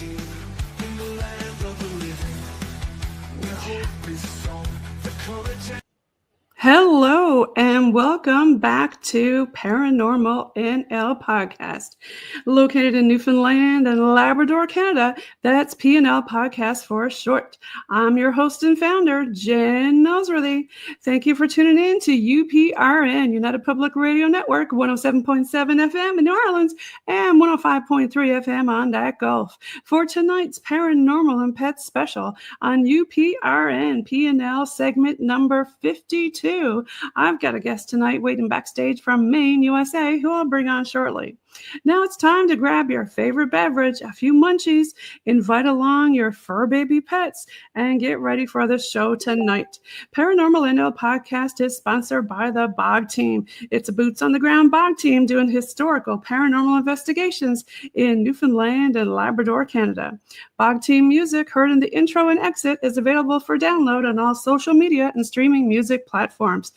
in the land of the living, where hope is sown, the courage. Hello and welcome back to Paranormal NL podcast, located in Newfoundland and Labrador, Canada. That's P&L podcast for short. I'm your host and founder, Jen Noseworthy. Thank you for tuning in to UPRN, United Public Radio Network, 107.7 FM in New Orleans and 105.3 FM on that Gulf. For tonight's Paranormal and Pets special on UPRN P&L segment number 52. I've got a guest tonight waiting backstage from Maine, USA, who I'll bring on shortly. Now it's time to grab your favorite beverage, a few munchies, invite along your fur baby pets, and get ready for the show tonight. Paranormal NL podcast is sponsored by the Bog Team. It's a boots-on-the-ground Bog Team doing historical paranormal investigations in Newfoundland and Labrador, Canada. Bog Team music heard in the intro and exit is available for download on all social media and streaming music platforms.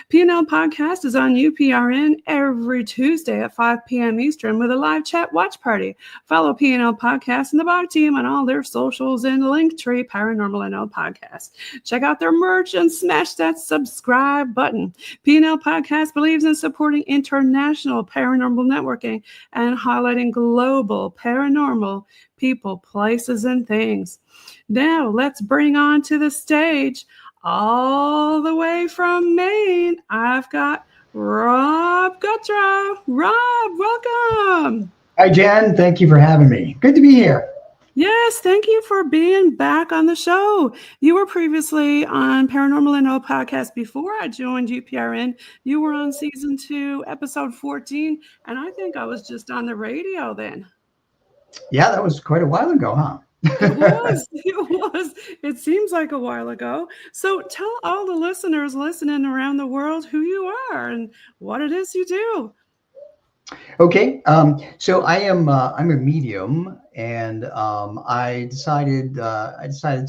P&L podcast is on UPRN every Tuesday at 5 p.m. Eastern with a live chat watch party. Follow P&L podcast and the Bog Team on all their socials and Linktree Paranormal NL podcast. Check out their merch and smash that subscribe button. P&L podcast believes in supporting international paranormal networking and highlighting global paranormal people, places, and things. Now let's bring on to the stage, all the way from Maine, I've got Rob Gutro. Rob, welcome. Hi, Jen. Thank you for having me. Good to be here. Yes, thank you for being back on the show. You were previously on Paranormal NL podcast before I joined UPRN. You were on season 2, episode 14, and I think I was just on the radio then. Yeah, that was quite a while ago, huh? It was. It seems like a while ago. So tell all the listeners listening around the world who you are and what it is you do. Okay, so I'm a medium, and I decided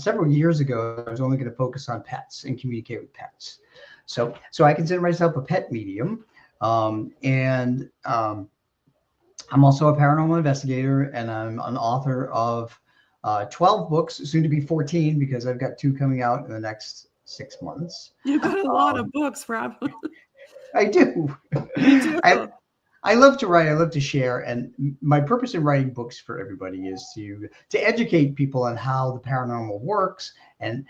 several years ago I was only going to focus on pets and communicate with pets. So I consider myself a pet medium, and I'm also a paranormal investigator, and I'm an author of 12 books, soon to be 14, because I've got 2 coming out in the next 6 months. You've got a lot of books, Rob. I do. You do. I love to write. I love to share. And my purpose in writing books for everybody is to educate people on how the paranormal works. And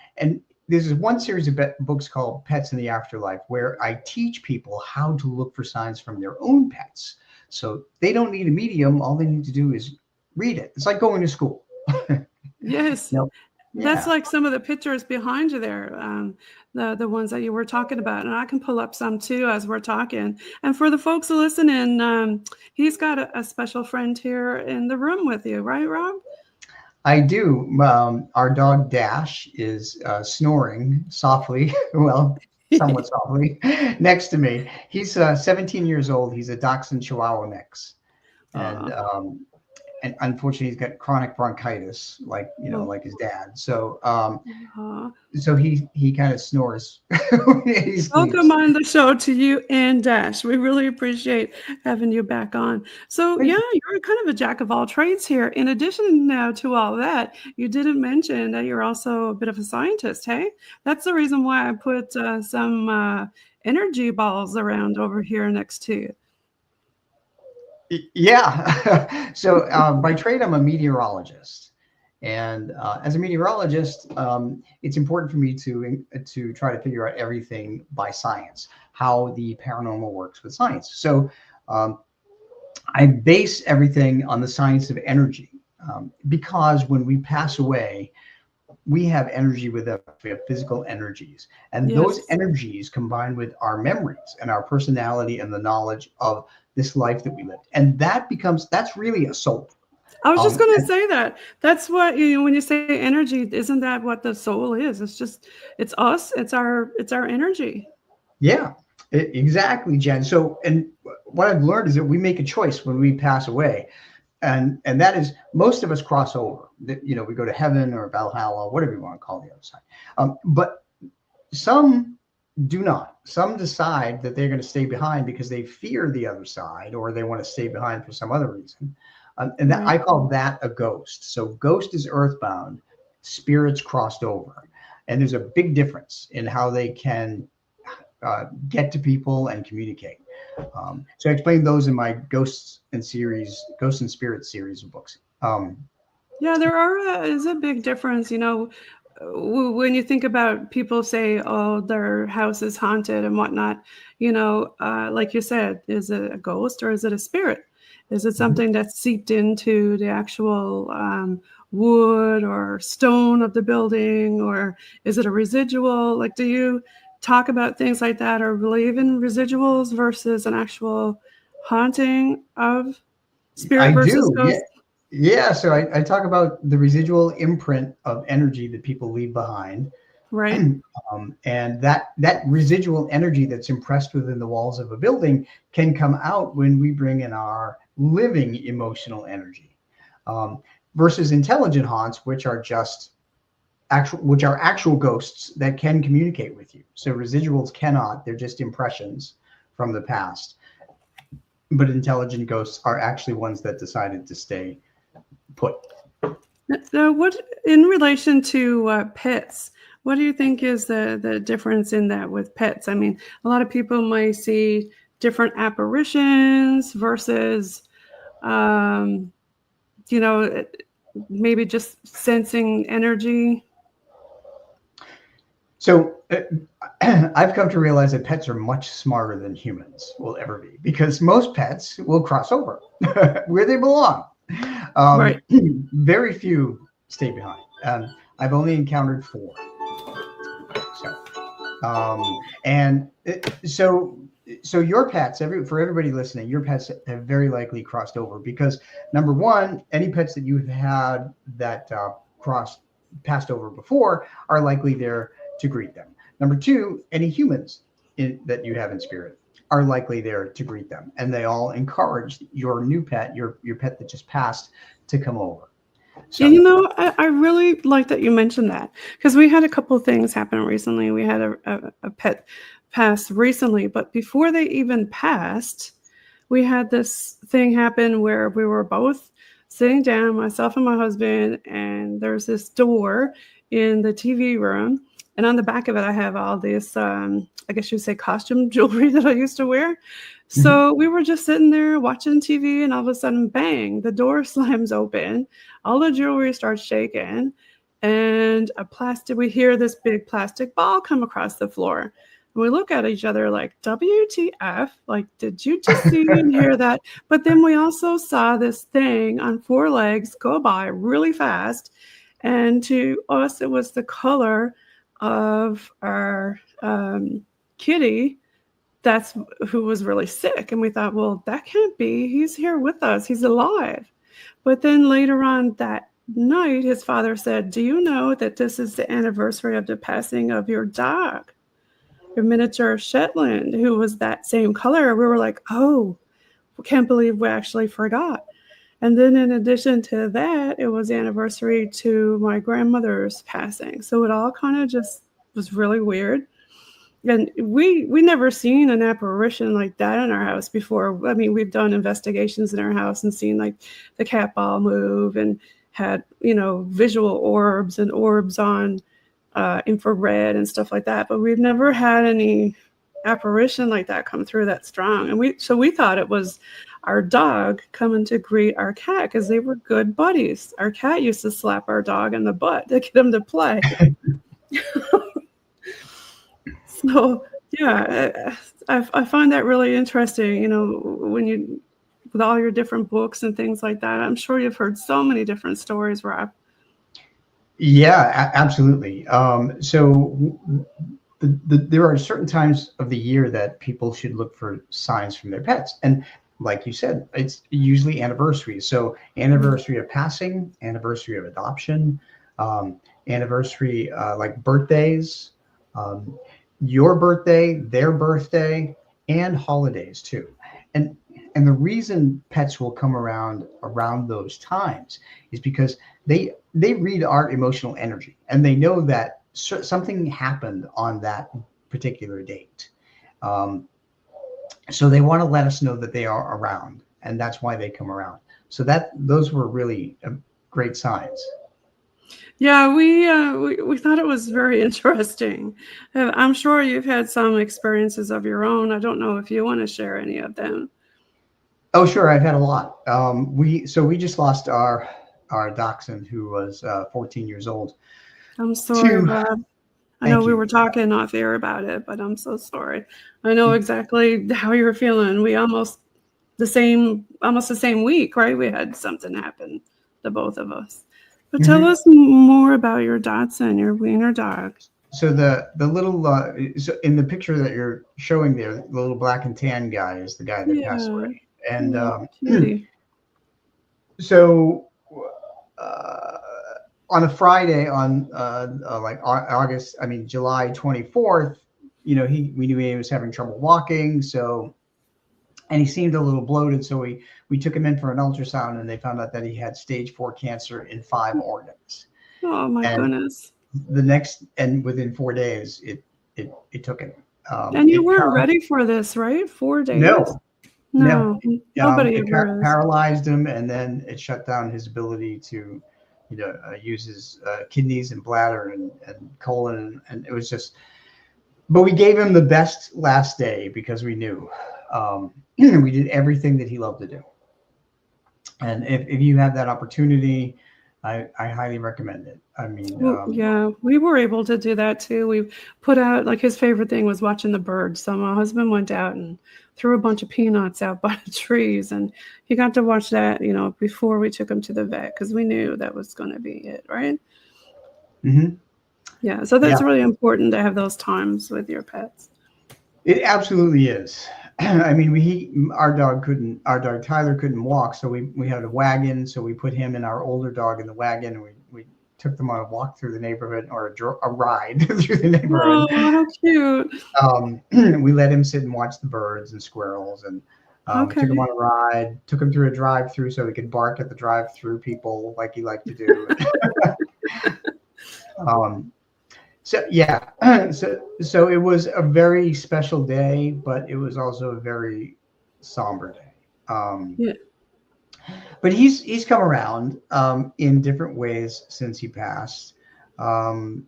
there's one series of books called Pets in the Afterlife, where I teach people how to look for signs from their own pets. So they don't need a medium. All they need to do is read it. It's like going to school. Yes. Nope. Yeah. That's like some of the pictures behind you there, the ones that you were talking about. And I can pull up some too as we're talking. And for the folks listening, he's got a special friend here in the room with you, right, Rob? I do. Our dog Dash is snoring softly, well, somewhat softly, next to me. He's 17 years old. He's a Dachshund Chihuahua mix. And unfortunately, he's got chronic bronchitis, like his dad. So, so he kind of snores. Welcome on the show to you and Dash. We really appreciate having you back on. So, yeah, you're kind of a jack of all trades here. In addition now to all that, you didn't mention that you're also a bit of a scientist. Hey, that's the reason why I put some energy balls around over here next to you. Yeah. So by trade, I'm a meteorologist. And as a meteorologist, it's important for me to try to figure out everything by science, how the paranormal works with science. So I base everything on the science of energy, because when we pass away, we have energy with us. We have physical energies, and those energies combine with our memories and our personality and the knowledge of this life that we lived. And that's really a soul. I was just going to say that. That's what, when you say energy, isn't that what the soul is? It's us. It's our energy. Yeah, exactly, Jen. So, and what I've learned is that we make a choice when we pass away. And that is, most of us cross over. We go to heaven or Valhalla, whatever you want to call the other side. But some do not. Some decide that they're going to stay behind because they fear the other side, or they want to stay behind for some other reason. And that Right. I call that a ghost. So ghost is earthbound, spirits crossed over, and there's a big difference in how they can get to people and communicate. So I explained those in my Ghosts and Spirits series of books. Yeah, there is a big difference. When you think about people say, "Oh, their house is haunted" and whatnot, like you said, is it a ghost or is it a spirit? Is it Mhm. something that's seeped into the actual wood or stone of the building, or is it a residual? Like, do you talk about things like that, or believe in residuals versus an actual haunting of I spirit versus do, yeah. ghost? Yeah, so I talk about the residual imprint of energy that people leave behind. Right. And that residual energy that's impressed within the walls of a building can come out when we bring in our living emotional energy, um, versus intelligent haunts, which are just actual ghosts that can communicate with you. So residuals cannot; they're just impressions from the past. But intelligent ghosts are actually ones that decided to stay put. So, what in relation to pets? What do you think is the difference in that with pets? I mean, a lot of people might see different apparitions versus, um, you know, maybe just sensing energy. So I've come to realize that pets are much smarter than humans will ever be, because most pets will cross over where they belong. Right. Very few stay behind. I've only encountered four. So, and so your pets, for everybody listening, your pets have very likely crossed over, because number one, any pets that you've had that crossed passed over before are likely there to greet them. Number two, any humans that you have in spirit are likely there to greet them, and they all encourage your new pet, your pet that just passed, to come over. Yeah, So I really like that you mentioned that because we had a couple of things happen recently. We had a pet pass recently, but before they even passed, we had this thing happen where we were both sitting down, myself and my husband, and there's this door in the TV room. And on the back of it, I have all this, I guess you'd say, costume jewelry that I used to wear. mhm. So we were just sitting there watching TV, and all of a sudden, bang, the door slams open. All the jewelry starts shaking, and we hear this big plastic ball come across the floor. And we look at each other like, WTF? Like, did you just see and hear that? But then we also saw this thing on four legs go by really fast. And to us, it was the color of our kitty that's who was really sick. And we thought, well, that can't be. He's here with us. He's alive. But then later on that night, his father said, do you know that this is the anniversary of the passing of your dog, your miniature Shetland, who was that same color? We were like, oh, we can't believe we actually forgot. And then in addition to that, it was anniversary to my grandmother's passing. So it all kind of just was really weird. And we never seen an apparition like that in our house before. I mean, we've done investigations in our house and seen like the cat ball move and had visual orbs and orbs on infrared and stuff like that. But we've never had any apparition like that come through that strong. And we thought it was our dog coming to greet our cat because they were good buddies. Our cat used to slap our dog in the butt to get him to play. So yeah, I find that really interesting. When you with all your different books and things like that, I'm sure you've heard so many different stories, Rob. Yeah, absolutely. There are certain times of the year that people should look for signs from their pets. And like you said, it's usually anniversaries. So anniversary of passing, anniversary of adoption, anniversary like birthdays, um, your birthday, their birthday, and holidays too. And and the reason pets will come around those times is because they read our emotional energy, and they know that something happened on that particular date. Um, so they want to let us know that they are around. and that's why they come around. So those were really great signs. Yeah, we thought it was very interesting. I'm sure you've had some experiences of your own. I don't know if you want to share any of them. Oh, sure, I've had a lot. We just lost our dachshund, who was 14 years old. I'm sorry, To Bob. I know Thank we you. were talking off air about it, but I'm so sorry. I know exactly how you're feeling. We almost the same week, right? We had something happen to both of us. But tell Mhm. us more about your Dachshund, your wiener dog. So the little so in the picture that you're showing there, the little black and tan guy is the guy that passed Yeah, away. And oh, cutie. so uh, on a Friday, on like August, I mean July 24th, we knew he was having trouble walking, so, and he seemed a little bloated, so we took him in for an ultrasound, and they found out that he had stage 4 cancer in 5 organs. Oh my And goodness. and within 4 days, it took him. And you It weren't par- ready for this, right? 4 days? no, no, No, nobody it ever is. paralyzed him, and then it shut down his ability to, use his kidneys and bladder and colon, and it was just. But we gave him the best last day because we knew we did everything that he loved to do. And if you have that opportunity, I highly recommend it. I mean, Well, yeah, we were able to do that too. We put out, like, his favorite thing was watching the birds. So my husband went out and threw a bunch of peanuts out by the trees, and he got to watch that, before we took him to the vet, because we knew that was going to be it, right? mhm. Yeah, so Yeah, that's really important to have those times with your pets. it absolutely is. I mean, our dog Tyler couldn't walk, so we had a wagon, so we put him and our older dog in the wagon, and we took them on a walk through the neighborhood, or a ride through the neighborhood. Oh, how cute. We let him sit and watch the birds and squirrels, and we took him Okay. on a ride, took him through a drive-through so he could bark at the drive-through people like he liked to do. um, So yeah, so it was a very special day, but it was also a very somber day. Yeah. But he's come around in different ways since he passed. Um,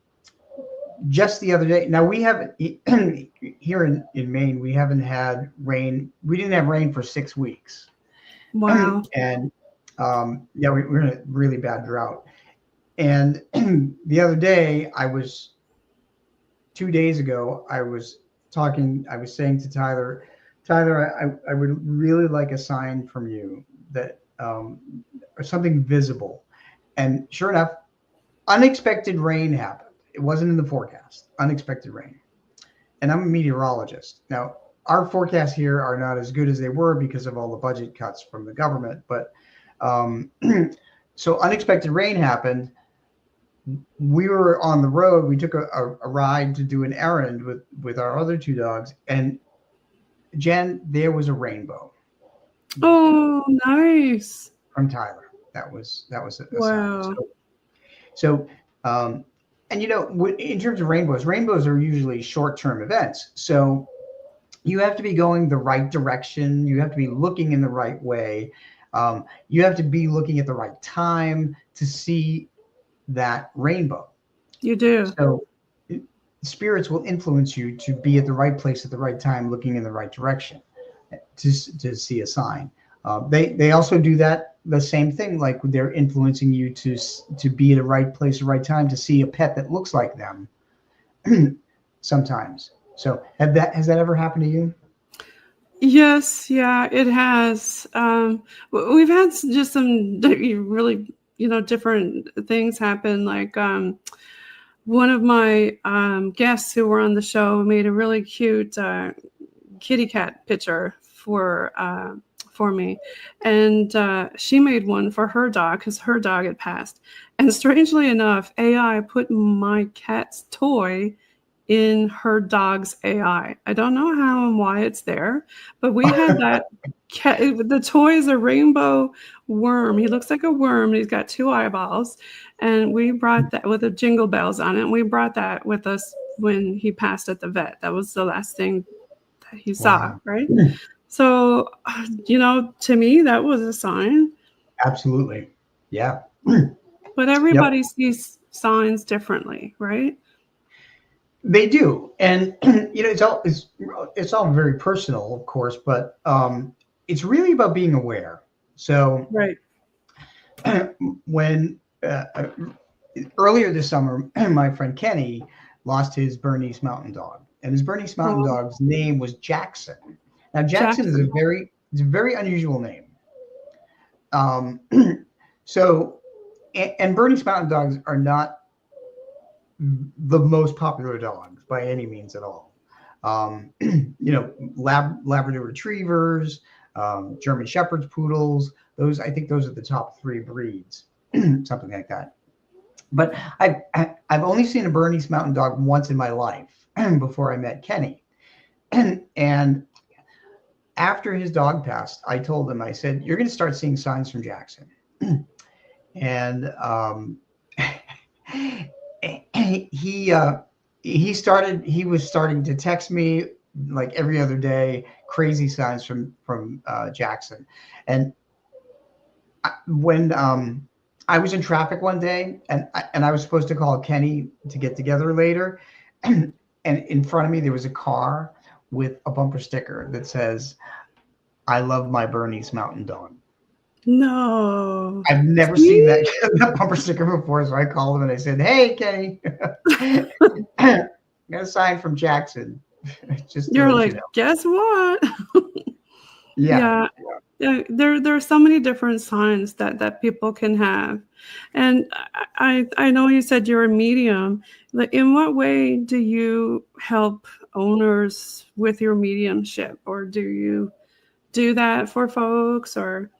just the other day, now we haven't here in Maine, we haven't had rain. We didn't have rain for 6 weeks, Wow. and yeah, we're in a really bad drought. And the other day, 2 days ago, I was saying to Tyler, I would really like a sign from you that, or something visible. And sure enough, unexpected rain happened. It wasn't in the forecast, unexpected rain. And I'm a meteorologist. Now, our forecasts here are not as good as they were because of all the budget cuts from the government. But um, so unexpected rain happened. We were on the road. We took a ride to do an errand with our other 2 dogs, and Jen, there was a rainbow Oh, nice. from Tyler. That was a sign. Wow. So and in terms of rainbows are usually short-term events. So you have to be going the right direction. You have to be looking in the right way. You have to be looking at the right time to see that rainbow. You do. So spirits will influence you to be at the right place at the right time, looking in the right direction to see a sign. They also do the same thing, like they're influencing you to be at the right place at the right time to see a pet that looks like them sometimes. So has that ever happened to you? Yes, yeah, it has. We've had just some really, different things happen. Like, one of my guests who were on the show made a really cute kitty cat picture for me, and she made one for her dog because her dog had passed. And strangely enough, AI put my cat's toy in her dog's AI. I don't know how and why it's there, but we had that cat. The toy is a rainbow worm. He looks like a worm. He's got 2 eyeballs, and we brought that with the jingle bells on it. And we brought that with us when he passed at the vet. That was the last thing that he saw, Wow. right? So, to me, that was a sign. Absolutely. Yeah. But Yep. everybody sees signs differently, right? They do, and it's all very personal, of course, but it's really about being aware. So Right. when earlier this summer, my friend Kenny lost his Bernese Mountain Dog, and his Bernese Mountain Well, Dog's name was Jackson. Now, Jackson is a Jackson. very unusual name. Um, so, and Bernese Mountain Dogs are not the most popular dogs by any means at all. Labrador Retrievers, German Shepherds, Poodles. I think those are the top three breeds, something like that. But I've only seen a Bernese Mountain Dog once in my life before I met Kenny, and after his dog passed, I told him, I said, "You're going to start seeing signs from Jackson," and he he was starting to text me like every other day, crazy signs from Jackson. And when I was in traffic one day, and I was supposed to call Kenny to get together later, and in front of me there was a car with a bumper sticker that says, "I love my Bernese Mountain Dog." No. I've never seen that, See? that bumper sticker before, so I called him and I said, "Hey, Kenny, got a sign from Jackson, just to You're let you like, know." guess what? Yeah, Yeah. Yeah, there are so many different signs that people can have, and I know you said you're a medium. Like, in what way do you help owners with your mediumship, or do you do that for folks, or?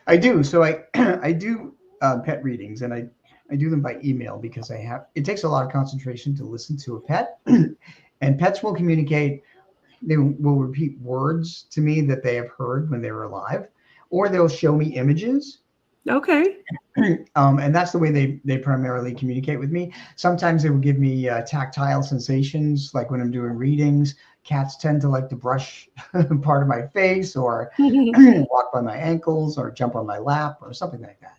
I do. So I I do pet readings, and I do them by email because it takes a lot of concentration to listen to a pet, and pets will communicate. They will repeat words to me that they have heard when they were alive, or they'll show me images. Okay. And that's the way they primarily communicate with me. Sometimes they will give me tactile sensations, like when I'm doing readings. Cats tend to like to brush part of my face, or walk by my ankles, or jump on my lap, or something like that.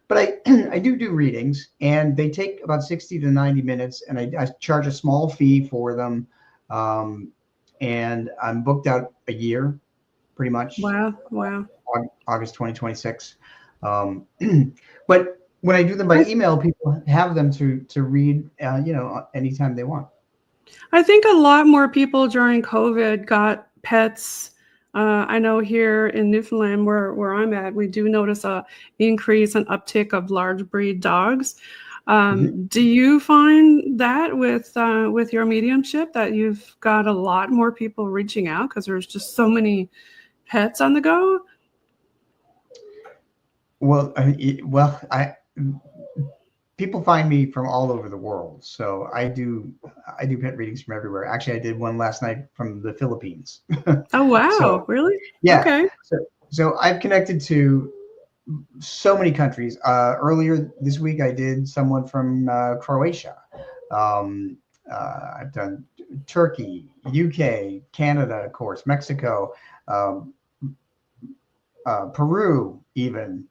But I do readings, and they take about 60 to 90 minutes, and I charge a small fee for them. Um, and I'm booked out a year, pretty much, Wow, wow. August 2026. Um, but when I do them by I email, people have them to read, anytime they want. I think a lot more people during COVID got pets. I know here in Newfoundland, where I'm at, we do notice a increase and uptick of large breed dogs. Mhm. Do you find that with your mediumship that you've got a lot more people reaching out because there's just so many pets on the go? Well, people find me from all over the world, so I do pet readings from everywhere. Actually, I did one last night from the Philippines. Oh wow, So really? yeah, Okay. so I've connected to so many countries. Earlier this week, I did someone from Croatia. Um, I've done Turkey, UK, Canada, of course, Mexico, um, Peru, even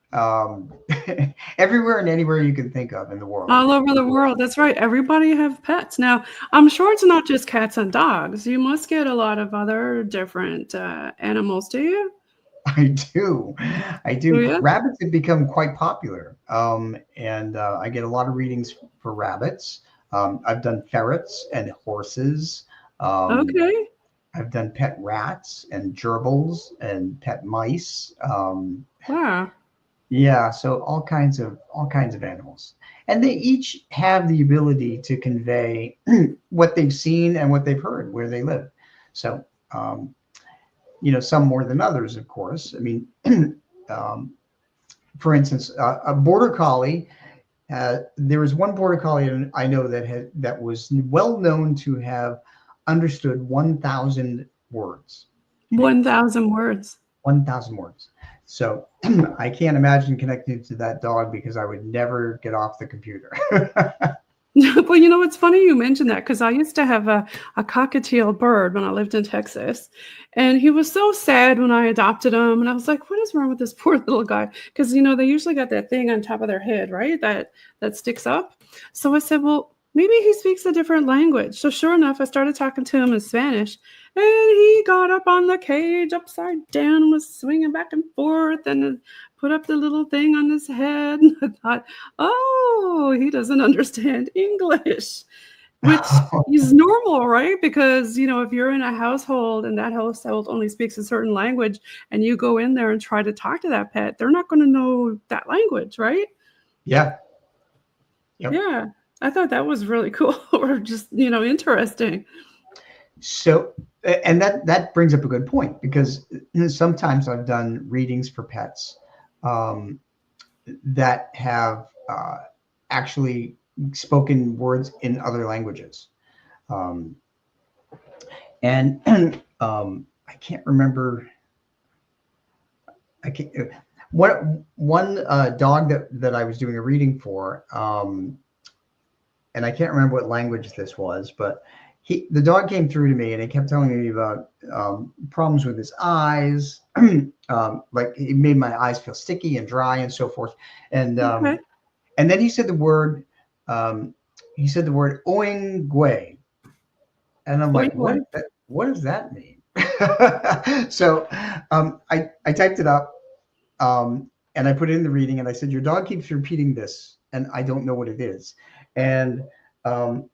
everywhere and anywhere you can think of in the world. All over the world. That's right. Everybody have pets. Now, I'm sure it's not just cats and dogs. You must get a lot of other different animals, do you? I do. I Do do. you? Rabbits have become quite popular, and I get a lot of readings for rabbits. I've done ferrets and horses. Um, Okay. I've done pet rats and gerbils and pet mice. Wow. Yeah, so all kinds of animals, and they each have the ability to convey what they've seen and what they've heard where they live. So, um, some more than others, of course. I mean, um, for instance, a border collie. There was one border collie I know that was well known to have understood 1,000 words in English. 1,000 words. 1,000 words. So I can't imagine connecting to that dog because I would never get off the computer. Well, you know, it's funny you mentioned that because I used to have a cockatiel bird when I lived in Texas. And he was so sad when I adopted him. And I was like, what is wrong with this poor little guy? Because, you know, they usually got that thing on top of their head, right? That sticks up. So I said, well, maybe he speaks a different language. So sure enough, I started talking to him in Spanish. And he got up on the cage upside down and was swinging back and forth and put up the little thing on his head. And I thought, oh, he doesn't understand English, which is normal, right? Because, you know, if you're in a household and that household only speaks a certain language and you go in there and try to talk to that pet, they're not going to know that language, right? Yeah. Yep. Yeah. I thought that was really cool or just, you know, interesting. So, and that brings up a good point, because sometimes I've done readings for pets um, that have actually spoken words in other languages. Um, and I can't remember. I can't. One dog that I was doing a reading for, and I can't remember what language this was, but the dog came through to me and he kept telling me about problems with his eyes, like he made my eyes feel sticky and dry and so forth, and Okay. and then he said the word oingwe, and I'm like, Oink, oink. what does that mean? So I typed it up, and I put it in the reading, and I said, your dog keeps repeating this, and I don't know what it is. And um,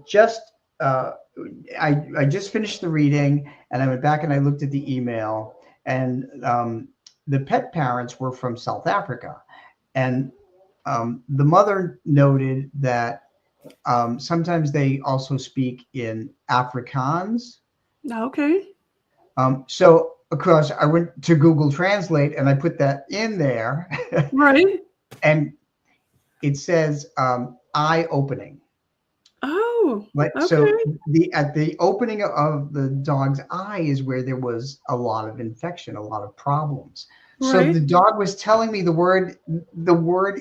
just I just finished the reading, and I went back and I looked at the email, and the pet parents were from South Africa, and the mother noted that sometimes they also speak in Afrikaans. Okay. So of course I went to Google Translate and I put that in there, Right. and it says eye opening. Oh, Like, so okay. at the opening of the dog's eye is where there was a lot of infection, a lot of problems. So Right. the dog was telling me the word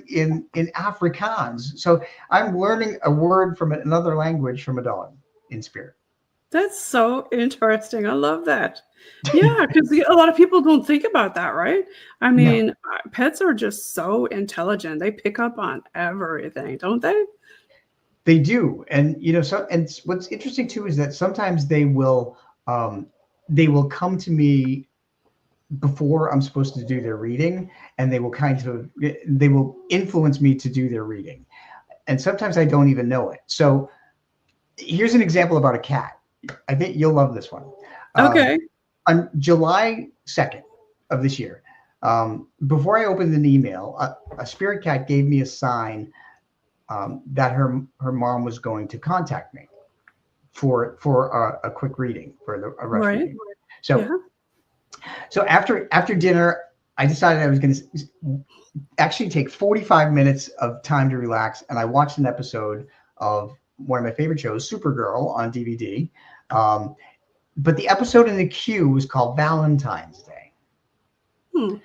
in Afrikaans. So I'm learning a word from another language from a dog in spirit. That's so interesting. I love that. Yeah, because a lot of people don't think about that, right? I No, mean, pets are just so intelligent. They pick up on everything, don't they? they do. And so, and what's interesting too is that sometimes um, they will come to me before I'm supposed to do their reading, and they will influence me to do their reading. And sometimes I don't even know it. So here's an example about a cat. I think you'll love this one. Um, Okay. on July 2nd of this year, before I opened an email, a spirit cat gave me a sign that her mom was going to contact me for a quick reading, for a rush Right. reading. So Yeah. after dinner, I decided I was going to actually take 45 minutes of time to relax, and I watched an episode of one of my favorite shows, Supergirl, on DVD. Um, but the episode in the queue was called Valentine's Day. Hmm.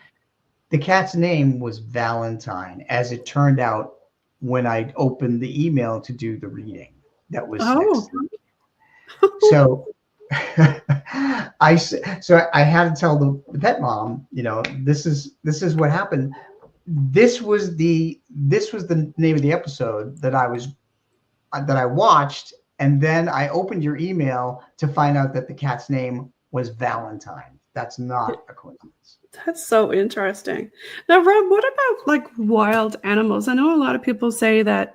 The cat's name was Valentine, as it turned out when I opened the email to do the reading that was next Oh. to it. So I had to tell the pet mom, this is what happened. This was the name of the episode that I watched, and then I opened your email to find out that the cat's name was Valentine. That's not a coincidence. That's so interesting. Now, Rob, what about like wild animals? I know a lot of people say that,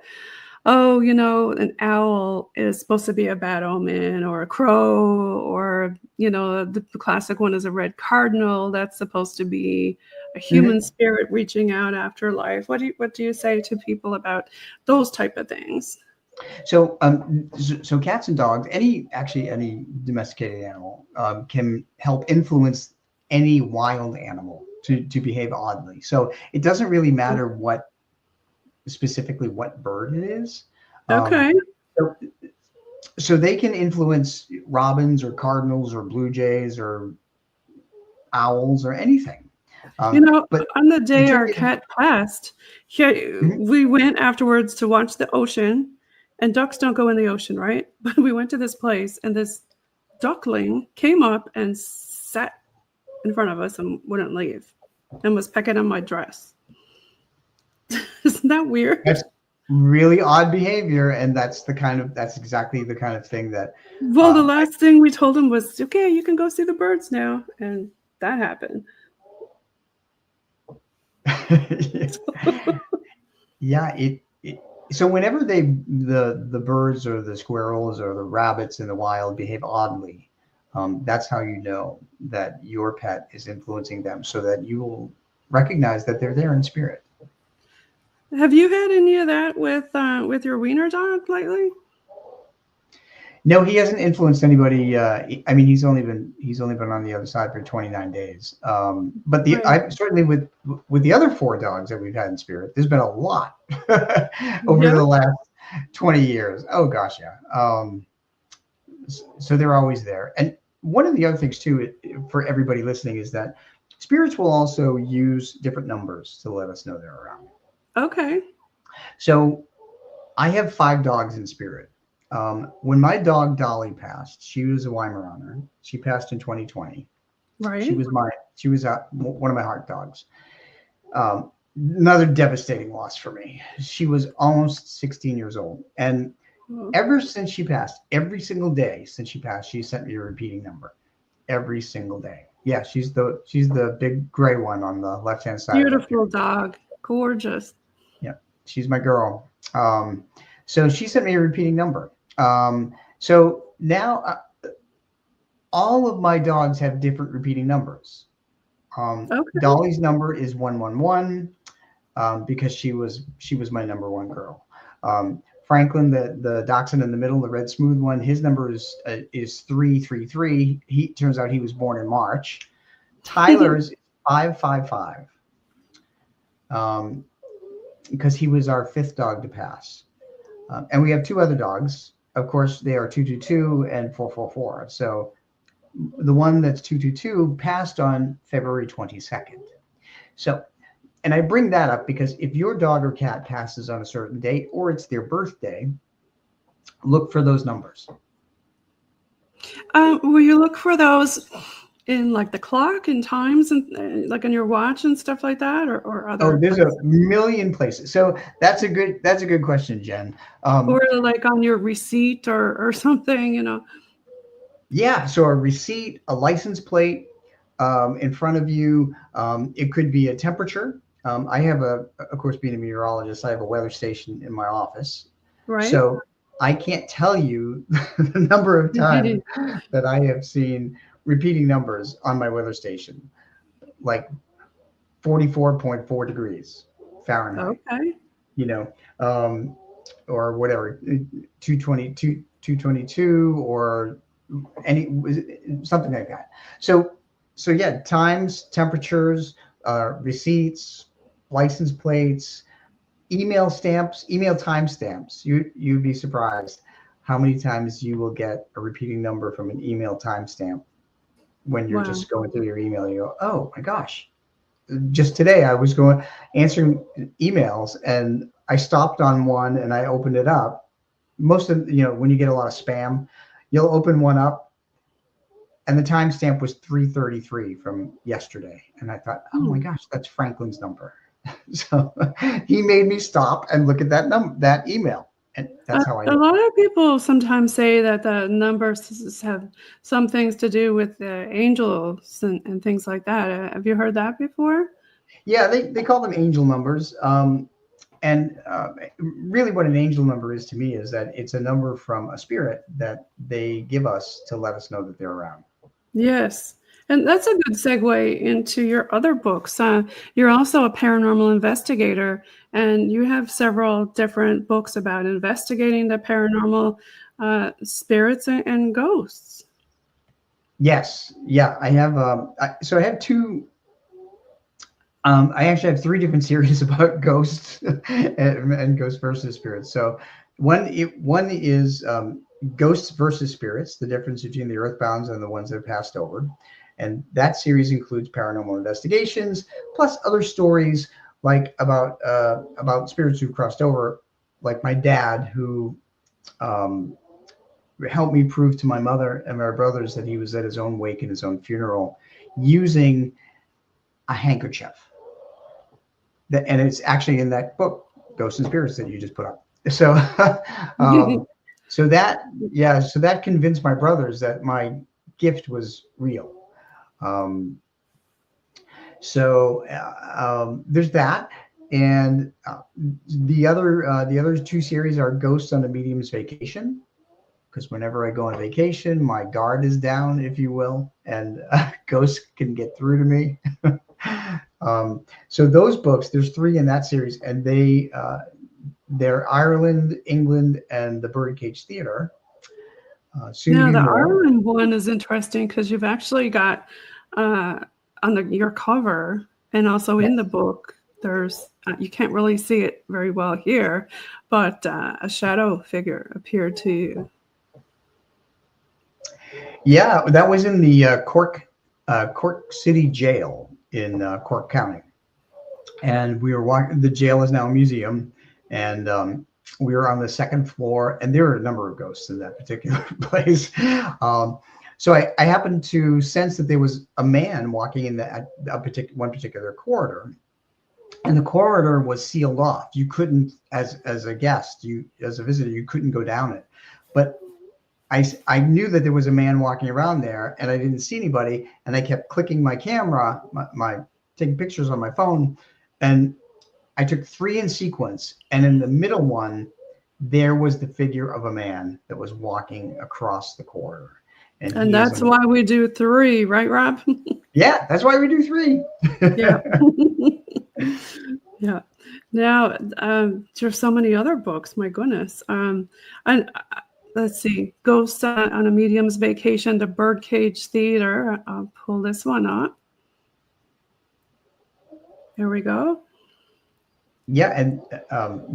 oh, you know, an owl is supposed to be a bad omen, or a crow, or, you know, the classic one is a red cardinal. That's supposed to be a human Mhm. spirit reaching out after life. What do you say to people about those type of things? So cats and dogs, any domesticated animal, can help influence any wild animal to behave oddly. So it doesn't really matter specifically what bird it is. Um, Okay. so, so they can influence robins or cardinals or blue jays or owls or anything. You know, But on the the day trick our is, cat passed, Mhm. we went afterwards to watch the ocean, and ducks don't go in the ocean, right? But we went to this place, and this duckling came up and sat in front of us and wouldn't leave and was pecking on my dress. Isn't that weird? that's really odd behavior, and that's exactly the kind of thing that Well, the um, last thing we told him was, okay, you can go see the birds now. And that happened. I, yeah, so whenever the birds or the squirrels or the rabbits in the wild behave oddly, that's how you know that your pet is influencing them, so that you will recognize that they're there in spirit. Have you had any of that with your wiener dog lately? No, he hasn't influenced anybody. I mean, he's only been on the other side for 29 days. But Right. I certainly with the other four dogs that we've had in spirit, there's been a lot over Yeah. the last 20 years. Oh gosh, yeah. So they're always there. And one of the other things too, for everybody listening, is that spirits will also use different numbers to let us know they're around. Okay. So I have five dogs in spirit. When my dog Dolly passed, she was a Weimaraner. She passed in 2020. She Right. was one of my heart dogs. Another devastating loss for me. She was almost 16 years old, and Oh, ever since she passed, every single day since she passed, she sent me a repeating number. Every single day. Yeah, she's the big gray one on the left hand side of that beautiful picture. dog. Gorgeous. Yeah, she's my girl. So she sent me a repeating number. So now all of my dogs have different repeating numbers. Okay. Dolly's number is 111, because she was my number one girl. Franklin, the dachshund in the middle, the red smooth one, his number is 333. He turns out he was born in March. Tyler's 555, because he was our fifth dog to pass. And we have two other dogs. Of course, they are 222 and 444. So the one that's 222 passed on February 22nd. So, and I bring that up because if your dog or cat passes on a certain date or it's their birthday, look for those numbers. Will you look for those in like the clock and times and like on your watch and stuff like that, or Oh, other there's a places, million places. So that's a good question, Jen. or like on your receipt or something? You know. Yeah, so a receipt, a license plate, in front of you. It could be a temperature. I have of course, being a meteorologist, I have a weather station in my office. Right. So I can't tell you the number of times that I have seen repeating numbers on my weather station, like 44.4 degrees Fahrenheit, Okay. you know, or whatever, 222, or any something like that. So yeah, times, temperatures, receipts, license plates, email timestamps. You'd be surprised how many times you will get a repeating number from an email timestamp when you're Wow. just going through your email. You go, oh my gosh! Just today I was going answering emails, and I stopped on one and I opened it up. Most of when you get a lot of spam, you'll open one up and the timestamp was 3:33 from yesterday, and I thought, oh my Hmm. gosh, that's Franklin's number. So he made me stop and look at that email, and that's how I A know. lot of people sometimes say that the numbers have some things to do with the angels and things like that. Have you heard that before? Yeah, they call them angel numbers. And really, what an angel number is to me is that it's a number from a spirit that they give us to let us know that they're around. Yes. And that's a good segue into your other books. You're also a paranormal investigator, and you have several different books about investigating the paranormal spirits and ghosts. Yes, yeah, I have. So I have two. I actually have three different series about ghosts and ghosts versus spirits. So one is ghosts versus spirits, the difference between the earthbounds and the ones that have passed over. And that series includes paranormal investigations, plus other stories like about spirits who crossed over, like my dad, who um, helped me prove to my mother and my brothers that he was at his own wake and his own funeral using a handkerchief. And it's actually in that book, Ghosts and Spirits, that you just put up. So, um, so that, yeah, so that convinced my brothers that my gift was real. Um, there's that, and the other two series are Ghosts on a Medium's Vacation, because whenever I go on vacation, my guard is down, if you will, and ghosts can get through to me. So those books, there's three in that series, and they're Ireland, England, and the Birdcage Theater. Soon to Now, be the more. Ireland one is interesting because you've actually got on your cover and also in the book, there's you can't really see it very well here, but a shadow figure appeared to you. Yeah, that was in the Cork City Jail in Cork County, and we were walking. The jail is now a museum, and we were on the second floor, and there were a number of ghosts in that particular place. So I happened to sense that there was a man walking in one particular corridor, and the corridor was sealed off. You couldn't, as a guest, as a visitor, you couldn't go down it. But I knew that there was a man walking around there, and I didn't see anybody, and I kept clicking my camera, my taking pictures on my phone, and I took three in sequence, and in the middle one, there was the figure of a man that was walking across the corridor. And that's why we do three, right, Rob? Yeah, that's why we do three. Yeah. Yeah. Now, there's so many other books, my goodness. And let's see, Ghosts on a Medium's Vacation, the Birdcage Theater. I'll pull this one up. There we go. Yeah, and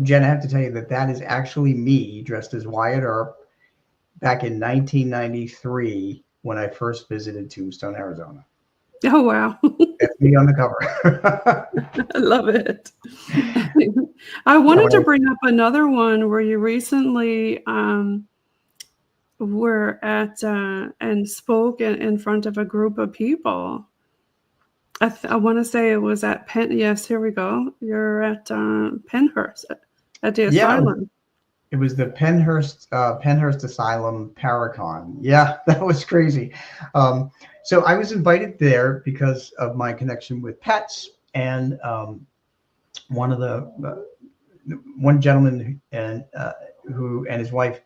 Jen, I have to tell you that is actually me dressed as Wyatt Earp back in 1993 when I first visited Tombstone, Arizona. Oh, wow. That's me on the cover. I love it. I wanted to bring up another one where you recently were at and spoke in front of a group of people. I want to say it was at Penn. Yes, here we go. You're at Pennhurst at the asylum. It was the Pennhurst Asylum Paracon. Yeah, that was crazy. So I was invited there because of my connection with pets, and one gentleman and his wife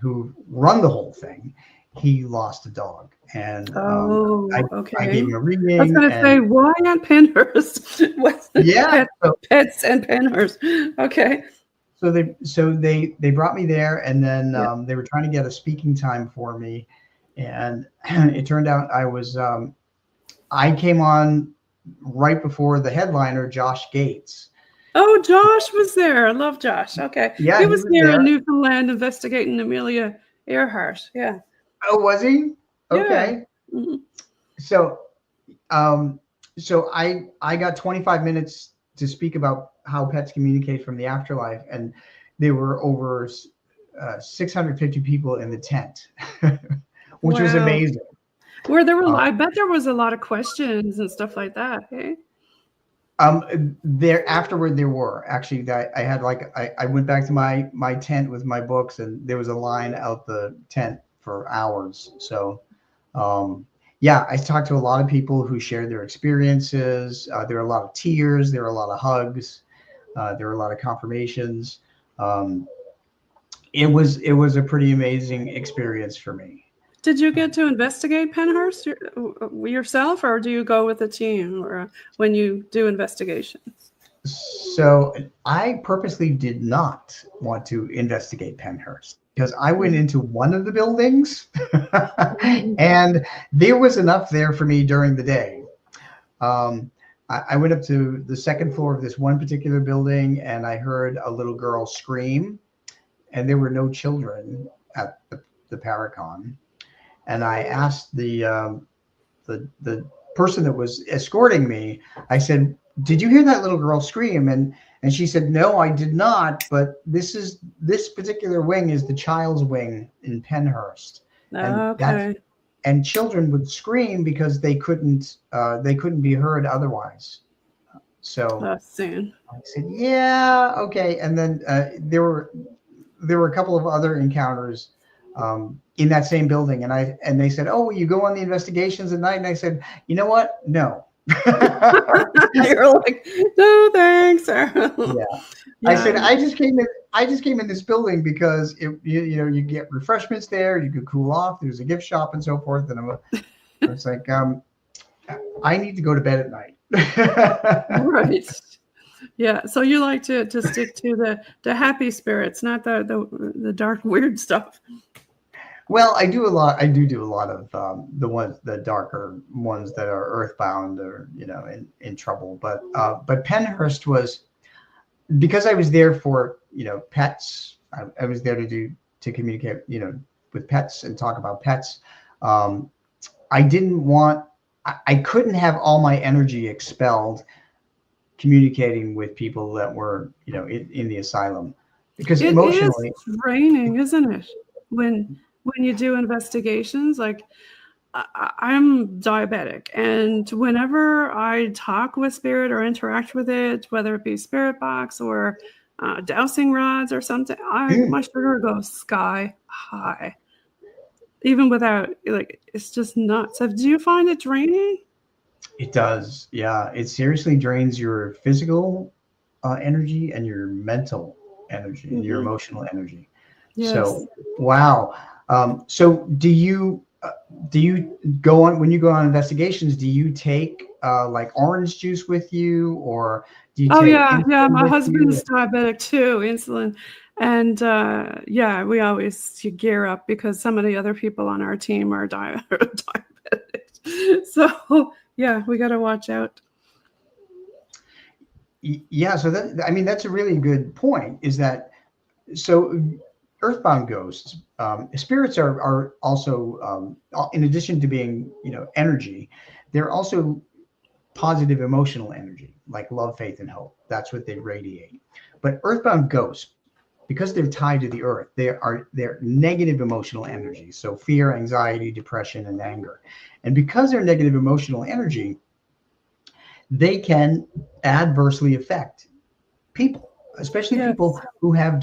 who run the whole thing, he lost a dog, and I gave him a reading. I was going to say, why on Pennhurst? Yeah, pets and Pennhurst. Okay. So they brought me there, and then they were trying to get a speaking time for me, and it turned out I came on right before the headliner, Josh Gates. Oh, Josh was there. I love Josh. Okay. Yeah, he was there in Newfoundland investigating Amelia Earhart. Yeah. Oh, was he? Okay. Yeah. Mm-hmm. So I got 25 minutes to speak about how pets communicate from the afterlife, and there were over 650 people in the tent, which was amazing. I bet there was a lot of questions and stuff like that. Hey. There afterward there were actually I had I went back to my tent with my books, and there was a line out the tent for hours. So I talked to a lot of people who shared their experiences. There were a lot of tears, there were a lot of hugs, there were a lot of confirmations. It was a pretty amazing experience for me. Did you get to investigate Pennhurst yourself, or do you go with a team, or when you do investigations? So I purposely did not want to investigate Pennhurst because I went into one of the buildings and there was enough there for me during the day. I went up to the second floor of this one particular building, and I heard a little girl scream, and there were no children at the Paracon. And I asked the the person that was escorting me, I said, "Did you hear that little girl scream?" And she said, "No, I did not. But this particular wing is the child's wing in Penhurst, and that's Okay. and children would scream because they couldn't be heard otherwise." So That's soon. I said, "Yeah, okay." And then there were a couple of other encounters in that same building, and they said, "Oh, you go on the investigations at night?" And I said, "You know what? No." You're like, no, thanks. Yeah, I said, Yeah. I just came in this building because you know, you get refreshments there, you could cool off. There's a gift shop and so forth, and I was like, I need to go to bed at night. Right. Yeah. So you like to stick to the happy spirits, not the dark weird stuff. Well, I do a lot. I do a lot of the darker ones that are earthbound or, you know, in trouble. But Penhurst was, because I was there for, you know, pets. I was there to communicate, you know, with pets and talk about pets. Um, I didn't want. I couldn't have all my energy expelled communicating with people that were, you know, in the asylum, because It is emotionally. draining, isn't it? When you do investigations, like I'm diabetic, and whenever I talk with spirit or interact with it, whether it be spirit box or dowsing rods or something, my sugar goes sky high, even without, like, it's just nuts. So do you find it draining? It does. Yeah. It seriously drains your physical energy and your mental energy and your Hmm. emotional energy. Yes. So, wow. So do you go on, when you go on investigations, do you take like orange juice with you, or do you Oh take yeah, yeah. insulin My with you? husband's diabetic too, insulin, and yeah, we always gear up because some of the other people on our team are are diabetic. So yeah, we got to watch out. Yeah. So that, I mean, that's a really good point. Is that so? Earthbound ghosts, spirits are also, in addition to being, you know, energy, they're also positive emotional energy, like love, faith, and hope. That's what they radiate. But earthbound ghosts, because they're tied to the earth, they're negative emotional energy. So fear, anxiety, depression, and anger. And because they're negative emotional energy, they can adversely affect people, especially people Yes. who have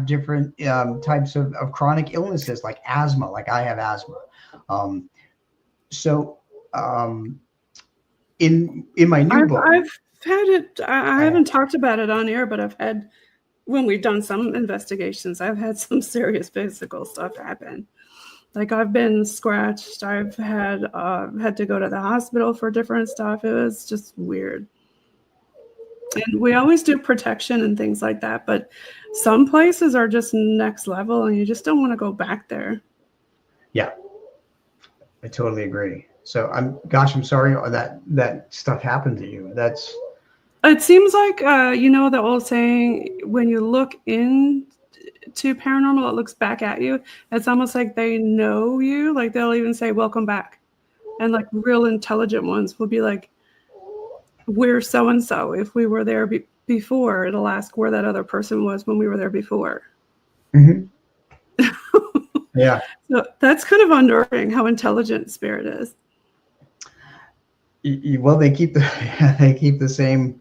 different types of chronic illnesses like asthma. Like I have asthma. Um, so um, in my new book, I've had it. I I haven't talked about it on air, but I've had, when we've done some investigations, I've had some serious physical stuff happen. Like I've been scratched. I've had to go to the hospital for different stuff. It was just weird. And we always do protection and things like that, but some places are just next level and you just don't want to go back there. yeah, I totally agree. So I'm sorry that stuff happened to you. That's It seems like you know the old saying, when you look into paranormal, it looks back at you. It's almost like they know you. Like they'll even say welcome back. And like real intelligent ones will be like, we're so and so. If we were there before, it'll ask where that other person was when we were there before. Mhm. Yeah. So that's kind of unnerving how intelligent spirit is. Well, they keep the they keep the same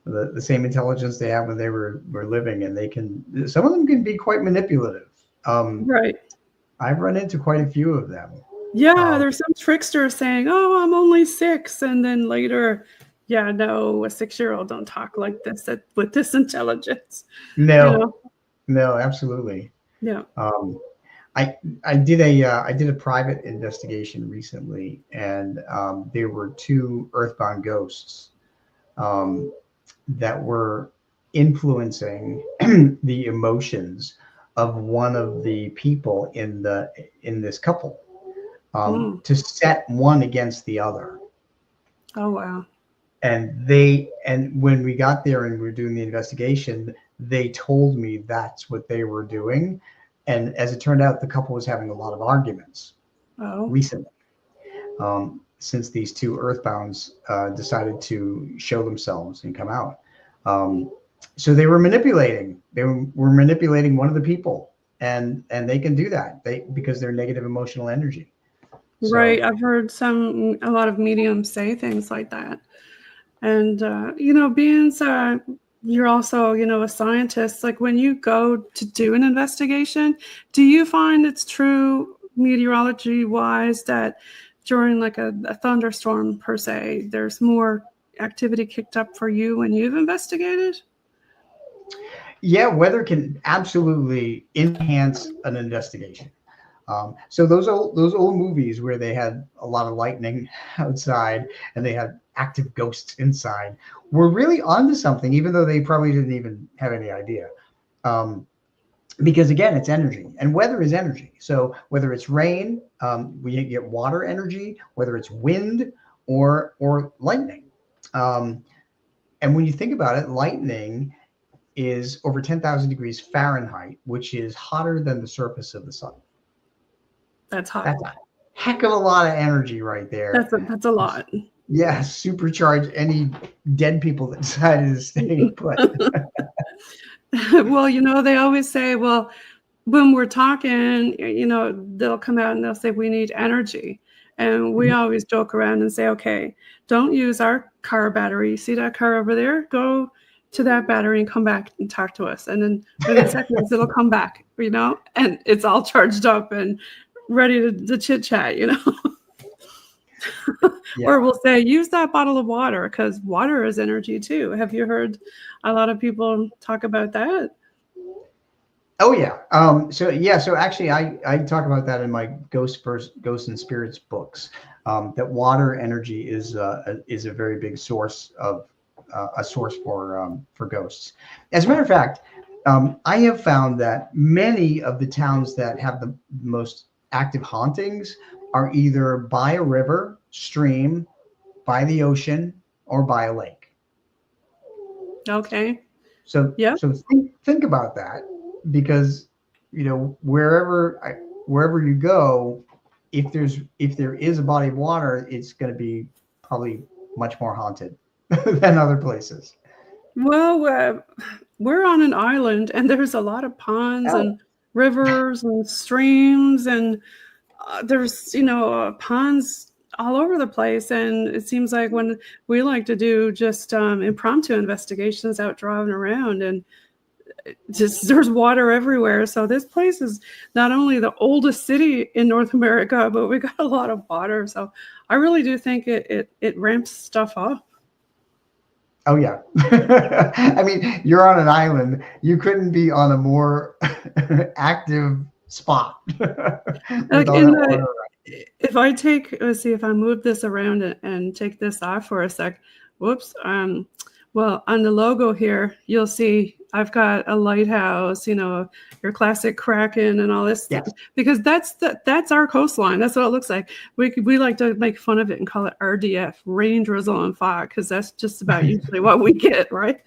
intelligence they have when they were living, and they can, some of them can be quite manipulative. Um, Right. I've run into quite a few of them. Yeah, Um, there's some trickster saying, "Oh, I'm only 6," and then later, yeah, no, a 6-year-old don't talk like this with this intelligence. You no, know? no, absolutely. Yeah. Um, I did a private investigation recently, and there were two earthbound ghosts um, that were influencing the emotions of one of the people in this couple, Mm. to set one against the other. Oh wow. And when we got there and we were doing the investigation, they told me that's what they were doing. And as it turned out, the couple was having a lot of arguments Oh. recently. since these two earthbounds decided to show themselves and come out. Um, so they were manipulating. They were manipulating one of the people, and they can do that because they're negative emotional energy. Right. So I've heard a lot of mediums say things like that. And, being you're also, a scientist, like when you go to do an investigation, do you find it's true meteorology wise that during like a thunderstorm per se, there's more activity kicked up for you when you've investigated? yeah, weather can absolutely enhance an investigation. So those old movies where they had a lot of lightning outside and they had active ghosts inside were really onto something, even though they probably didn't even have any idea. Um, because again, it's energy, and weather is energy. So whether it's rain, we get water energy, whether it's wind or lightning. Um, and when you think about it, lightning is over 10,000 degrees Fahrenheit, which is hotter than the surface of the sun. That's hot. That's a heck of a lot of energy right there. That's a lot. Yeah, supercharge any dead people that decided to stay put. Well, they always say, well, when we're talking, they'll come out and they'll say, we need energy. And we always joke around and say, okay, don't use our car battery. See that car over there? Go to that battery and come back and talk to us. And then within seconds, it'll come back, and it's all charged up and ready to chit chat, Yeah. Or we'll say, use that bottle of water because water is energy too. Have you heard a lot of people talk about that? Oh yeah. So actually, I talk about that in my Ghosts and Spirits books. That water energy is a very big source of a source for ghosts. As a matter of fact, I have found that many of the towns that have the most active hauntings are either by a river, stream, by the ocean, or by a lake. Okay. So Yeah. so think about that, because wherever you go, if there is a body of water, it's going to be probably much more haunted than other places. Well, we're on an island, and there's a lot of ponds Oh, and rivers and streams, and there's ponds all over the place. And it seems like when we like to do just impromptu investigations out driving around, and just there's water everywhere. So this place is not only the oldest city in North America, but we got a lot of water. So I really do think it ramps stuff up. oh yeah. I mean, you're on an island. You couldn't be on a more active spot with Like all in that the water. if I take, let's see, if I move this around and take this off for a sec. Whoops. Well, on the logo here, you'll see I've got a lighthouse, your classic Kraken and all this stuff, Yes. because that's our coastline. That's what it looks like. We like to make fun of it and call it RDF, rain, drizzle, and fog, because that's just about usually what we get, right?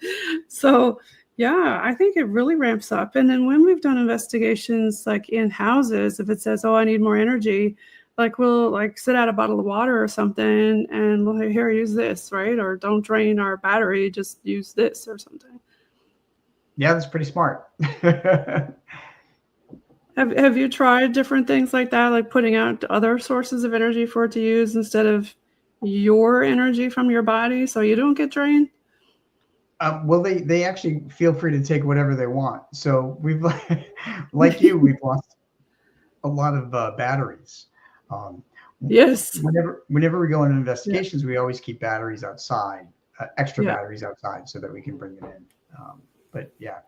So yeah, I think it really ramps up. And then when we've done investigations like in houses, if it says, "Oh, I need more energy," like we'll like sit out a bottle of water or something and we'll, here, use this, right? Or don't drain our battery, just use this or something. Yeah, that's pretty smart. Have you tried different things like that, like putting out other sources of energy for it to use instead of your energy from your body so you don't get drained? Well, they actually feel free to take whatever they want. So we've like you, we've lost a lot of batteries. Um, Yes. whenever we go into Yeah. investigations, we always keep batteries outside, extra Yeah. batteries outside, so that we can bring them in. But yeah.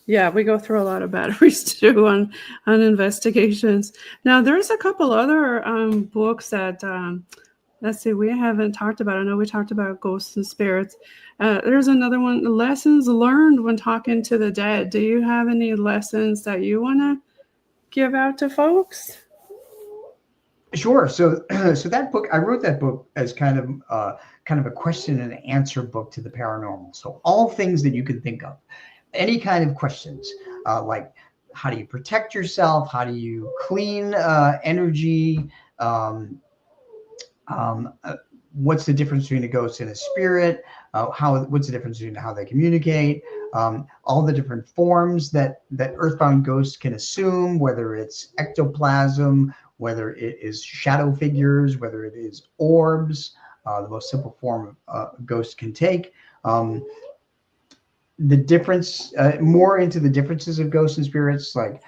Yeah, we go through a lot of batteries too on investigations. Now, there's a couple other books that let's see, we haven't talked about. I know we talked about ghosts and spirits. There's another one, lessons learned when talking to the dead. Do you have any lessons that you want to give out to folks? Sure. So, so that book, I wrote that book as kind of a question and answer book to the paranormal. So all things that you can think of, any kind of questions, like how do you protect yourself? How do you clean energy? Um, uh, what's the difference between a ghost and a spirit? What's the difference between how they communicate? All the different forms that earthbound ghosts can assume, whether it's ectoplasm, whether it is shadow figures, whether it is orbs, the most simple form a ghost can take. The difference, more into the differences of ghosts and spirits, like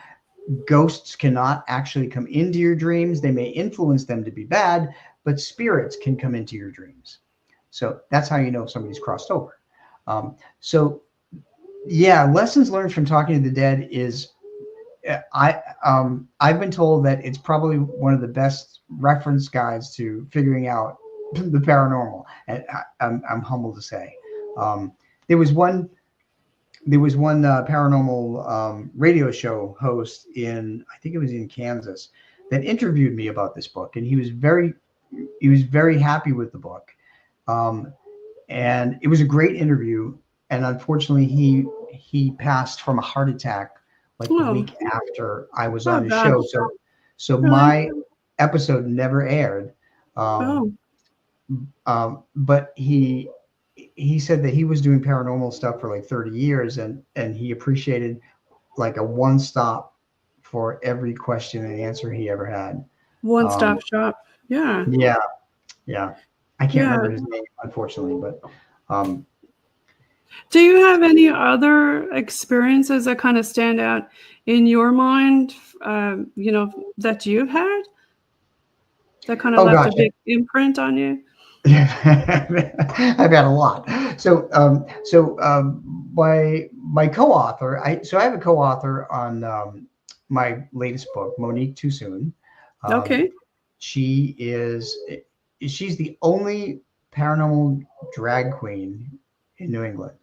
ghosts cannot actually come into your dreams. They may influence them to be bad, but spirits can come into your dreams. So that's how you know if somebody's crossed over. So yeah, lessons learned from talking to the dead is I've been told that it's probably one of the best reference guides to figuring out the paranormal, and I'm humbled to say. Um, there was one paranormal radio show host in, I think it was in Kansas, that interviewed me about this book, and he was very happy with the book, and it was a great interview. And unfortunately, he passed from a heart attack like the Oh, week after I was oh on his show. gosh. So Really? my episode never aired. Um, Oh, but he said that he was doing paranormal stuff for like 30 years, and he appreciated like a one stop for every question and answer he ever had. one-stop Um, shop. Yeah. yeah, yeah. I can't Yeah. remember his name, unfortunately, but um, Do you have any other experiences that kind of stand out in your mind, that you've had that kind of oh left gosh, a big imprint on you? I've had a lot. My co-author, I have a co-author on my latest book, Monique Too Soon. Um, Okay. she is she's the only paranormal drag queen in New England.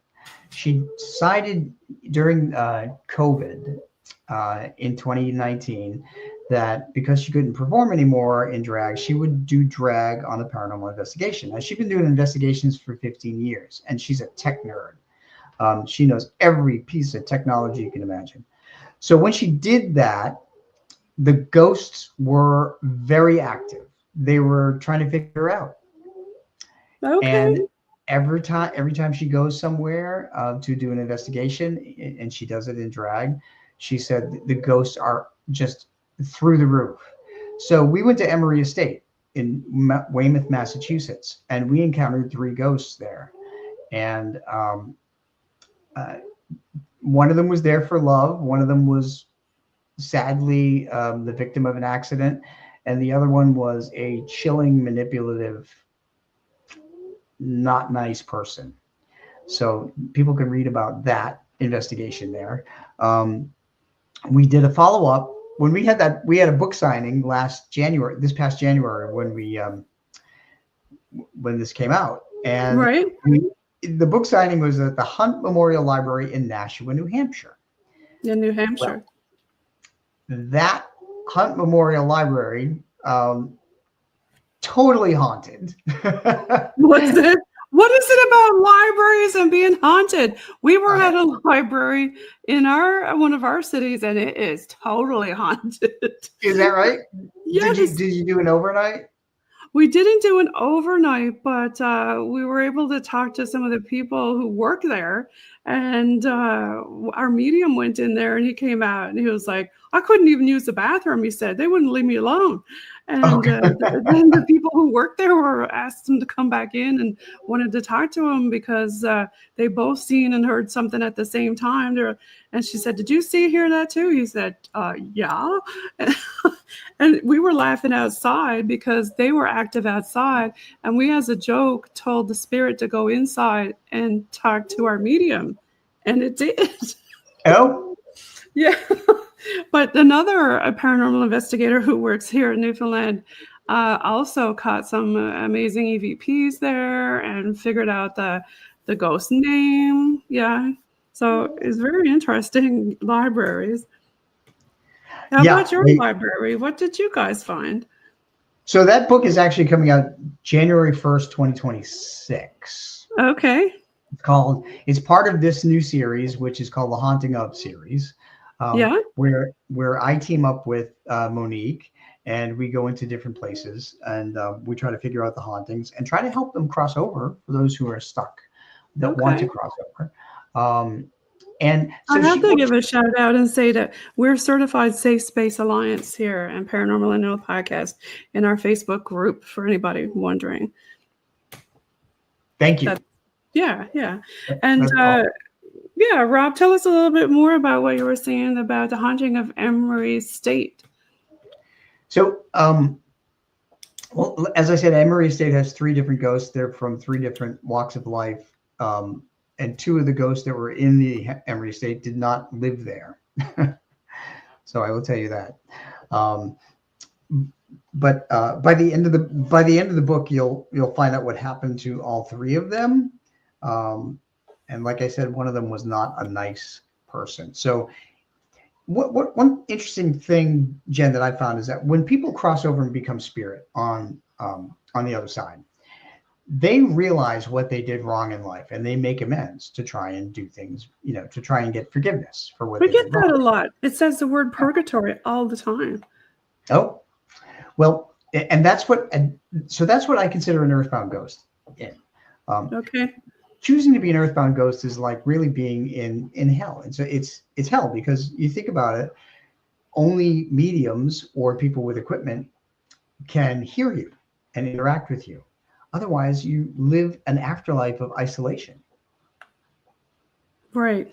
She decided during COVID in 2019 that because she couldn't perform anymore in drag, she would do drag on a paranormal investigation. Now, she's been doing investigations for 15 years, and she's a tech nerd. She knows every piece of technology you can imagine. So when she did that, the ghosts were very active. They were trying to figure her out. And Okay. every time she goes somewhere to do an investigation, and she does it in drag, she said the ghosts are just through the roof. So we went to Emory Estate in Weymouth, Massachusetts, and we encountered three ghosts there. And uh, one of them was there for love. One of them was sadly the victim of an accident, and the other one was a chilling, manipulative, not nice person. So people can read about that investigation there. Um, we did a follow up when we had a book signing this past January when this came out, and Right. the book signing was at the Hunt Memorial Library in Nashua, New Hampshire. In New Well, Hampshire. that Hunt Memorial Library, totally haunted. What's it? What is it about libraries and being haunted? We were Uh, at a library in one of our cities, and it is totally haunted. is that right? Yes. Did you do an overnight? We didn't do an overnight, but we were able to talk to some of the people who work there. And our medium went in there and he came out and he was like, I couldn't even use the bathroom. He said, they wouldn't leave me alone. And Okay. then the people who worked there were asked him to come back in and wanted to talk to him because they both seen and heard something at the same time. And she said, did you see hear that too? He said, yeah. And we were laughing outside because they were active outside. And we, as a joke, told the spirit to go inside and talk to our medium. And it did. Oh, Yeah. But another paranormal investigator who works here in Newfoundland also caught some amazing EVPs there and figured out the ghost name. Yeah. So it's very interesting libraries. How yeah. about your library? What did you guys find? So that book is actually coming out January 1st, 2026. Okay. It's part of this new series, which is called the Haunting of series, Yeah. where I team up with Monique, and we go into different places, and we try to figure out the hauntings and try to help them cross over for those who are stuck that want to Okay. cross over. Um, and I so have she, to what give a shout out and say that we're certified Safe Space Alliance here and Paranormal NL podcast in our Facebook group for anybody wondering. thank you. That yeah. And That's all. yeah, Rob, tell us a little bit more about what you were saying about the haunting of Emery State. So, well, as I said, Emory State has three different ghosts. They're from three different walks of life. And two of the ghosts that were in the Emory State did not live there. So I will tell you that. Um, but by the end of the book, you'll find out what happened to all three of them. And like I said, one of them was not a nice person. So one interesting thing, Jen, that I found is that when people cross over and become spirit on the other side, they realize what they did wrong in life, and they make amends to try and do things, to try and get forgiveness for what We they get did that wrong. a lot. It says the word purgatory all the time. Oh, well, and that's what I consider an earthbound ghost. In. Okay. Choosing to be an earthbound ghost is like really being in hell, and so it's hell because you think about it. Only mediums or people with equipment can hear you and interact with you. Otherwise, you live an afterlife of isolation. Right.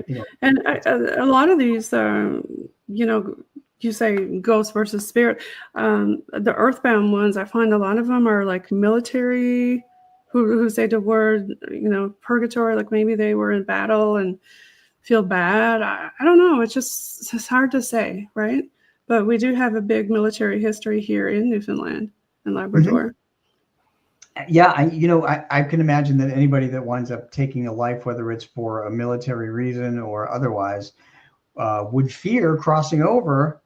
You know, And a lot of these, you say ghost versus spirit. The earthbound ones, I find a lot of them are like military who say the word, purgatory, like maybe they were in battle and feel bad. I don't know. It's hard to say, right? But we do have a big military history here in Newfoundland and mhm. Labrador. Yeah, I can imagine that anybody that winds up taking a life, whether it's for a military reason or otherwise, would fear crossing over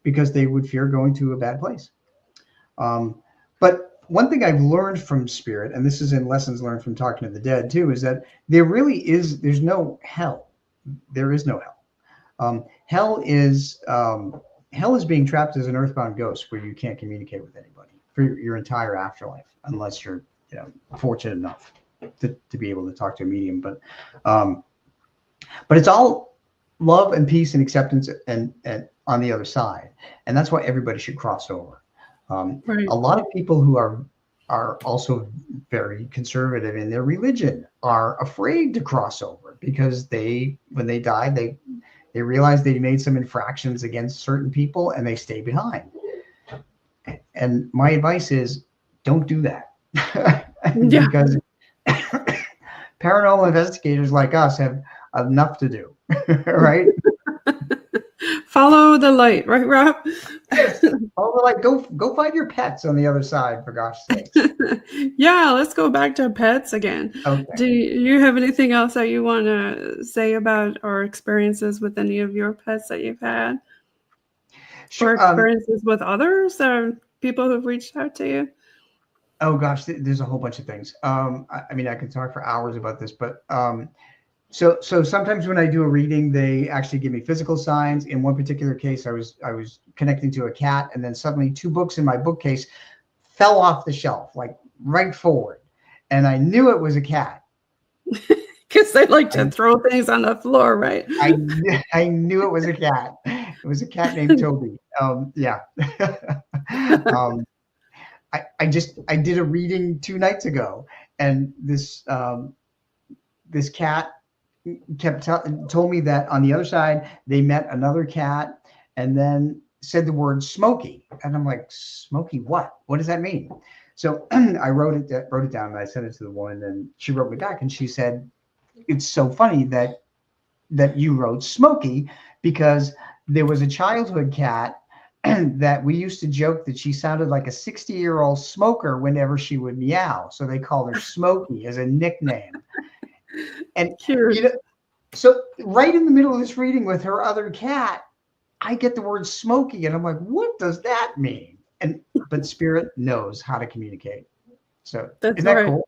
because they would fear going to a bad place. But one thing I've learned from spirit, and this is in lessons learned from talking to the dead too, is that there's no hell. There is no hell. Hell is being trapped as an earthbound ghost where you can't communicate with anybody for your entire afterlife, unless you're fortunate enough to be able to talk to a medium. But it's all love and peace and acceptance and on the other side, and that's why everybody should cross over. Right. A lot of people who are also very conservative in their religion are afraid to cross over because when they die, they realize they made some infractions against certain people and they stay behind. And my advice is don't do that. Yeah. Because paranormal investigators like us have enough to do, right? Follow the light, right, Rob? Yes. Oh, like go find your pets on the other side, for gosh sakes. Yeah, let's go back to pets again. Okay. Do you have anything else that you want to say about or experiences with any of your pets that you've had? Or Sure. experiences with others or people who've reached out to you? Oh gosh, there's a whole bunch of things. I mean, I can talk for hours about this, but so sometimes when I do a reading, they actually give me physical signs. In one particular case, I was connecting to a cat, and then suddenly two books in my bookcase fell off the shelf, like right forward, and I knew it was a cat. Because they like to throw things on the floor, right? I knew it was a cat. It was a cat named Toby. Yeah. um, I did a reading 2 nights ago, and this cat told me that on the other side they met another cat, and then said the word Smoky, and I'm like, Smoky what? What does that mean? So I wrote it down, and I sent it to the woman, and she wrote me back, and she said, it's so funny that you wrote Smoky because there was a childhood cat that we used to joke that she sounded like a 60-year-old smoker whenever she would meow. So they called her Smoky as a nickname. And Cute. so right in the middle of this reading with her other cat, I get the word Smoky, and I'm like, what does that mean? But Spirit knows how to communicate. So That's isn't that right. cool?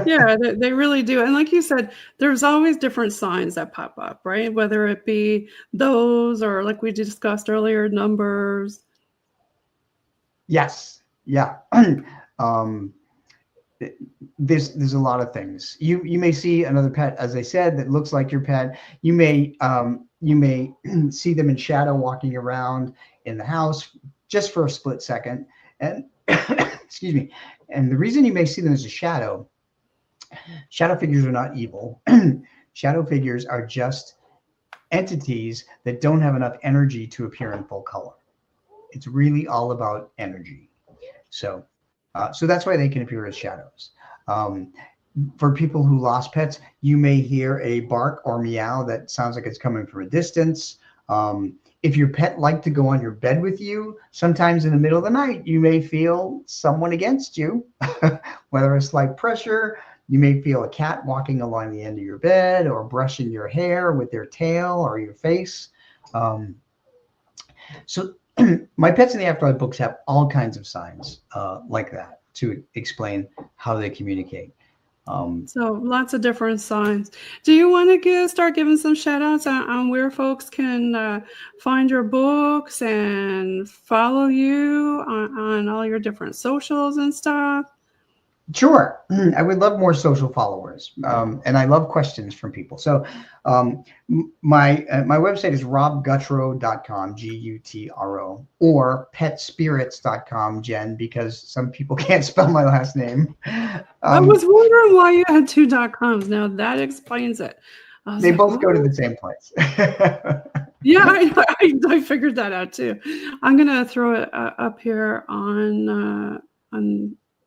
Yeah, they really do. And like you said, there's always different signs that pop up, right? Whether it be those or like we discussed earlier, numbers. Yes. Yeah. um, there's a lot of things. You may see another pet, as I said, that looks like your pet. You may see them in shadow walking around in the house just for a split second. And excuse me. And the reason you may see them as a shadow figures are not evil. Shadow figures are just entities that don't have enough energy to appear in full color. It's really all about energy. So, so that's why they can appear as shadows. Um, for people who lost pets, you may hear a bark or meow that sounds like it's coming from a distance. If your pet liked to go on your bed with you, sometimes in the middle of the night, you may feel someone against you, whether it's like pressure. You may feel a cat walking along the end of your bed or brushing your hair with their tail or your face. Um, so my Pets in the Afterlife books have all kinds of signs like that to explain how they communicate. Um, So lots of different signs. Do you want to start giving some shout outs on where folks can find your books and follow you on all your different socials and stuff? Sure. I would love more social followers, and I love questions from people. So, my website is robgutro.com, Gutro, or petspirits.com, Jen, because some people can't spell my last name. I was Um, wondering why you had two .coms. Now that explains it. I was they like, both go to what? the same place. Yeah, I figured that out too. I'm gonna throw it up here on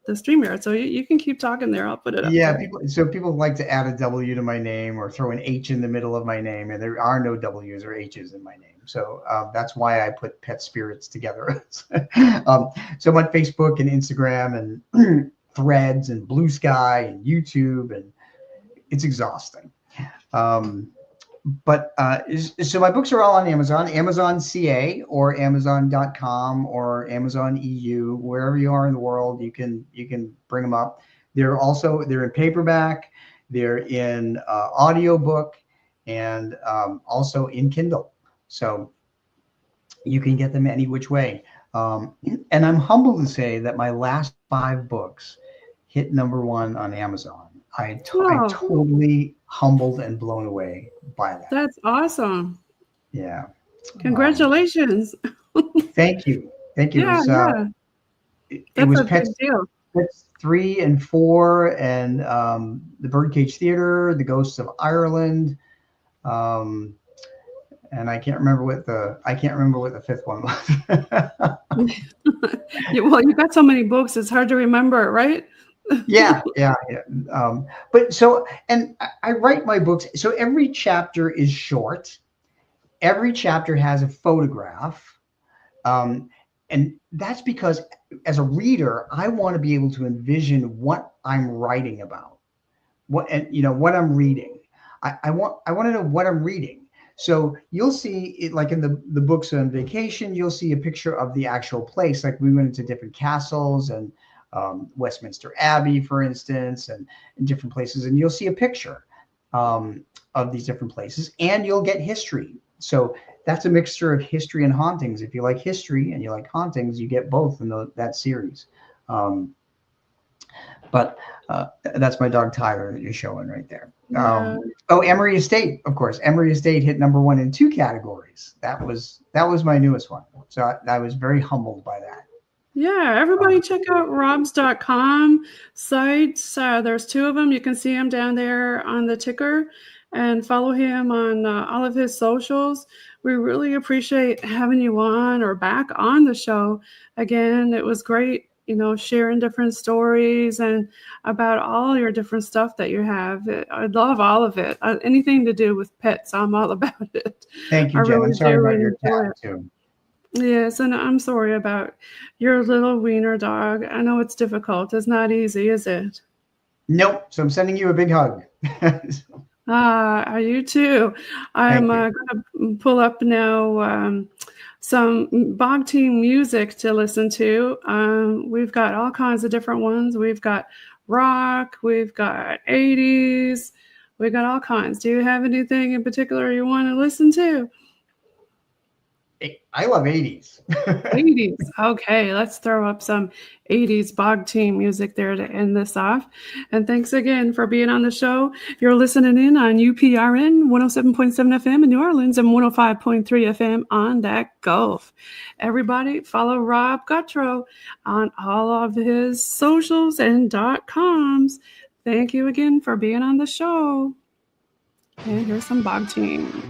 the stream here, so you can keep talking there. I'll put it up Yeah, there. people like to add a W to my name or throw an H in the middle of my name, and there are no W's or H's in my name. So that's why I put Pet Spirits together. So I'm on Facebook and Instagram and Threads and Blue Sky and YouTube, and it's exhausting. Um, so my books are all on Amazon CA or Amazon.com or Amazon EU, wherever you are in the world, you can bring them up. They're in paperback, they're in audiobook, and also in Kindle. So you can get them any which way. And I'm humbled to say that my last 5 books hit #1 on Amazon. I Oh, totally humbled and blown away by that. that's awesome! Yeah. Um, Congratulations. thank you. Thank you. Yeah, yeah, It that's was a big deal. Pets 3 and 4, and the Birdcage Theater, The Ghosts of Ireland, um, and I can't remember what the fifth one was. Yeah, well, you got so many books; it's hard to remember, right? Yeah. But so, and I write my books. So every chapter is short. Every chapter has a photograph. Um, and that's because as a reader, I want to be able to envision what I'm writing about, what I'm reading. I want to know what I'm reading. So you'll see it like in the books on vacation, you'll see a picture of the actual place. Like we went into different castles and Westminster Abbey, for instance, and in different places, and you'll see a picture of these different places, and you'll get history. So that's a mixture of history and hauntings. If you like history and you like hauntings, you get both in that series. Um, but that's my dog Tyler that you're showing right there. Yeah. Oh, Emery Estate, of course. Emery Estate hit #1 in 2 categories. That was my newest one. So I was very humbled by that. Yeah, everybody check out robs.com sites. There's 2 of them. You can see him down there on the ticker and follow him on all of his socials. We really appreciate having you on or back on the show. Again, it was great, sharing different stories and about all your different stuff that you have. I love all of it. Anything to do with pets, I'm all about it. Thank I you, Jen. I'm really sorry do about your enjoy cat it. too. Yes, and I'm sorry about your little wiener dog. I know it's difficult. It's not easy, is it? Nope. So I'm sending you a big hug. You too. I'm Thank you. going to pull up now some Bog Team music to listen to. We've got all kinds of different ones. We've got rock, we've got 80s, we've got all kinds. Do you have anything in particular you want to listen to? I love 80s. 80s. Okay, let's throw up some 80s bog team music there to end this off. And thanks again for being on the show. You're listening in on UPRN 107.7 FM in New Orleans and 105.3 FM on that Gulf. Everybody follow Rob Gutro on all of his socials and .coms. Thank you again for being on the show. And here's some bog team.